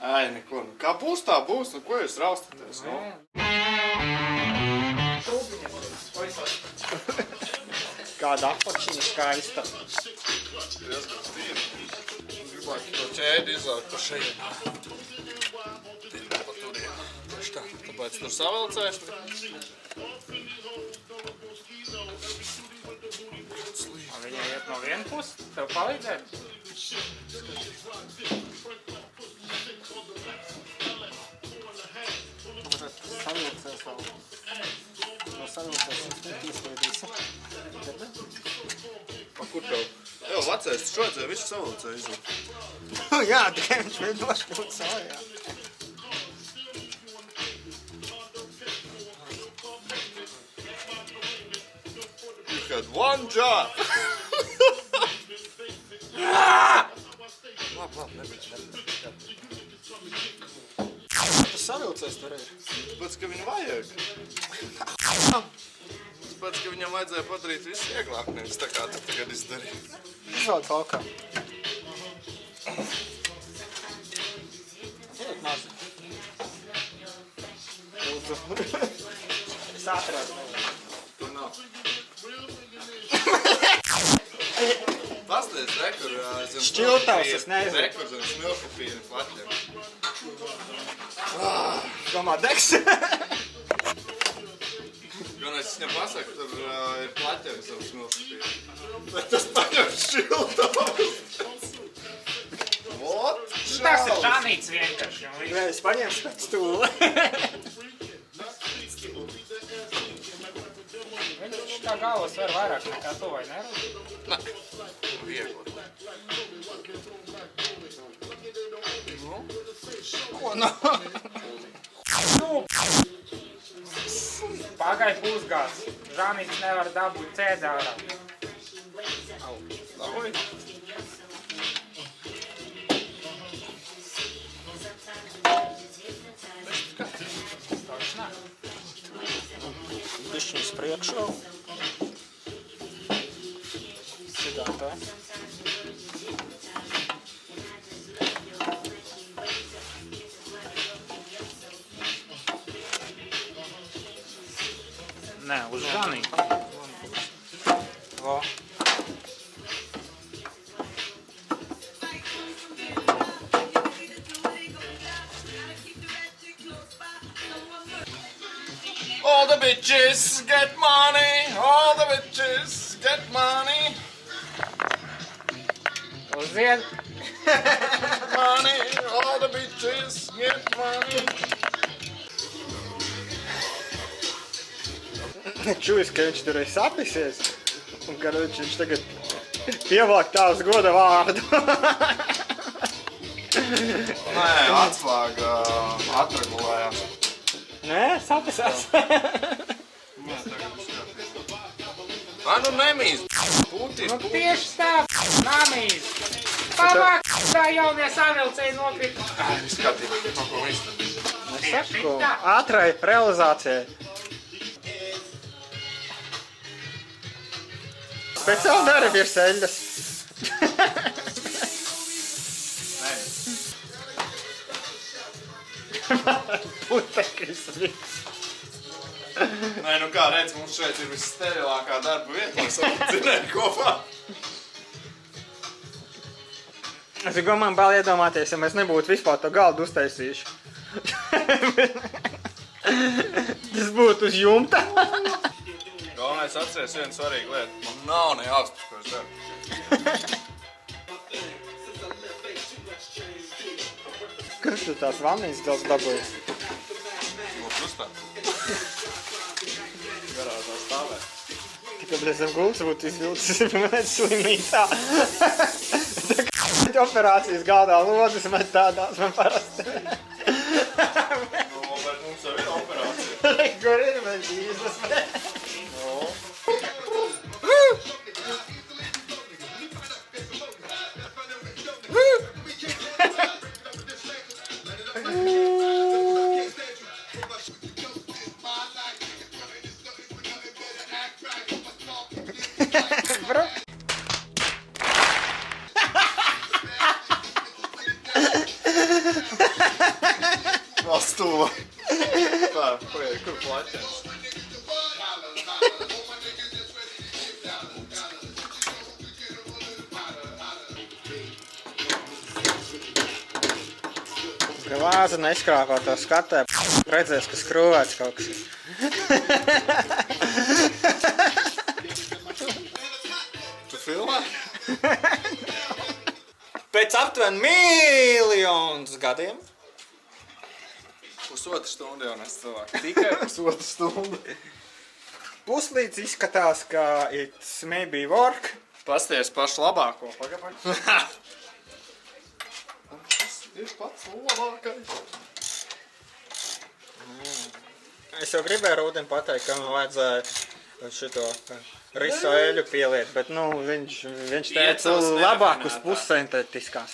Ai, neko. Kā būs, tā būs. Nu, ko jūs raustaties? Nu? Kāda apačiņa skaista. Gribētu to ķēdi izlaukt pa šeit. Pa turien. Tieši tā. Tāpēc tur savilcēs. Viņai iet no viena puses, tev palīdzēt? Savilcēs vēl. No savilcēs izveidīsi. Pa kur tev? Jau vecais, tu šodzēji visu savilcēji izlaukt. Jā, tikai viņš vēl nošķūt savajā. You had one job! Labi, Tas savilcēs tur ir. Tāpēc, ka viņu vajag. Tāpēc, ka viņam vajadzēja padarīt visu vieglāk, nevis tā kā tu tagad izdarīji. Izvāc laukā. Iet maz. Lūdzu. Es atradu. Tur nav. Pasties, rekur zem Šķiltavs, es nezinu. Rekur zem smilkapīra plaķiem. Domā, degs? Gan es viņam pasaku, tur ir plaķiem zem smilkapīra. Bet tas paņem šķiltavs. What? Tas ir žanīts vienkārši. Nē, es paņēmu pēc stūli. Viņš kā galvas var vairāk nekā to, vai ne? Nē, viegli. Ko no? Pagai pusgāds. Žanīts nevar dabūt cēdārā. Dabūj. Bišķiņas priekšā. Šitā tā. Nē, uz žanīti. Vo. All the bitches get money, all the bitches get money. Uziet. Money, all the bitches get money. Čuvis, ka viņš tur ir sapisies. Un ka viņš tagad pievelk tavs goda vārdu. Nē, atslēga atregulējās. Nē, sapisās. Vai nu nemīst? Putis, Nu tieši tā, namīs. Pamāk, tā jaunie savilcēji nokrīt. Skatīt, no ko viss. Es saku, ātrai realizācijai. Speciāli dara virs eļļas. Putekļus viss. Nē, nu kā redz, mums šeit ir vissterilākā darba vieta, lai savucinēju kopā. Es gribu man bail iedomāties, ja mēs nebūtu vispār to galdu uztaisījuši. Tas būtu uz jumta. Galvenais atceries vienu svarīgu lietu. Man nav ne jausmas, ko es daru. Kas tu tās vannijas gals dabūji? No krustā. Garāžā stāvē. Tikai bez zem gultas būtu izvilcis, piemēram, slimnīcā. Tā kā operācijas galdā lodas met tādās man parasti. No, bet mums jau ir operācija. Kur ir mēs īstas? No. Bro. stūma. Tā, pagaid, kur plaķens? Glāze neskrāpā to skatē, redzēs, ka skrūvēts kaut kas. Tu filmē? Pēc aptuveni miljonus gadiem. Pusotru stundu jau nes cilvēku. Tikai pusotru stundu. Puslīdz izskatās, ka it's maybe work. Pasties pašu labāko. Pagaid. Tas ir pats labākais. Es jau gribēju Rūdim pateikt, ka man vajadzēja šito riso eļu pieliet, bet nu viņš teica labāk uz pussintētiskās.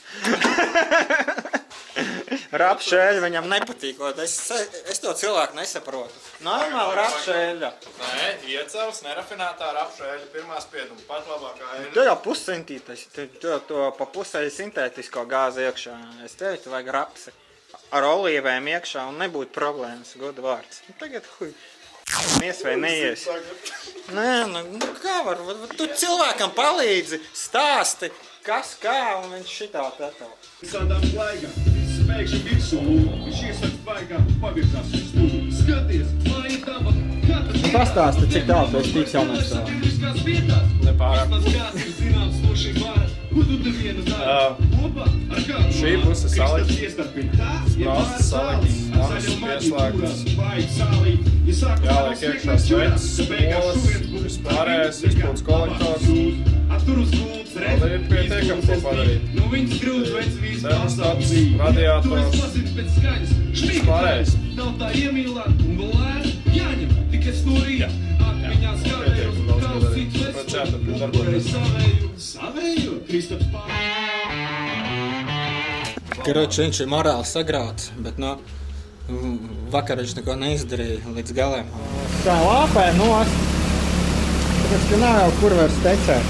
Rapšu eļu viņam nepatīk, es to cilvēku nesaprotu. Normāli rapšu eļa. Nē, iecels, nerafinētā rapšu eļa, pirmā spieduma, pat labākā eļa. Tu jau pussintītais, tu to pa pusēji sintētisko gāzi iekšā. Es tevi, tu vajag rapsi ar olīvēm iekšā un nebūtu problēmas, goda vārds. Tagad huj. Ies vai neies? Nē, nu kā var, tu cilvēkam palīdzi, stāsti, kas kā, un viņš šitā tā. Visādām klaigām, spēkšņi virsū, viņš iesaka svaigā, pavirzās uz stūri. Skaties, māja tava, katrs Pastāsti, cik tālu tu esi tiks jaunais tā? Nepārāk. Šī puse salikta, sprāstas saliktas, manas pieslēgtas, jāliek iekšā sveces, spolas, vispārējais, izpūtas kolektors. Vēl ir pietiekami ko padarīt. Termostats, radiators, vispārējais. Jā, pietiekami daudz ko darīt. Tāpēc jāturpina darboties. Karoči, viņš ir morāli sagrauts, bet vakar viņš neko neizdarīja līdz galiem. Tā lāpē nost, tāpēc, ka nav jau kur var stecēt.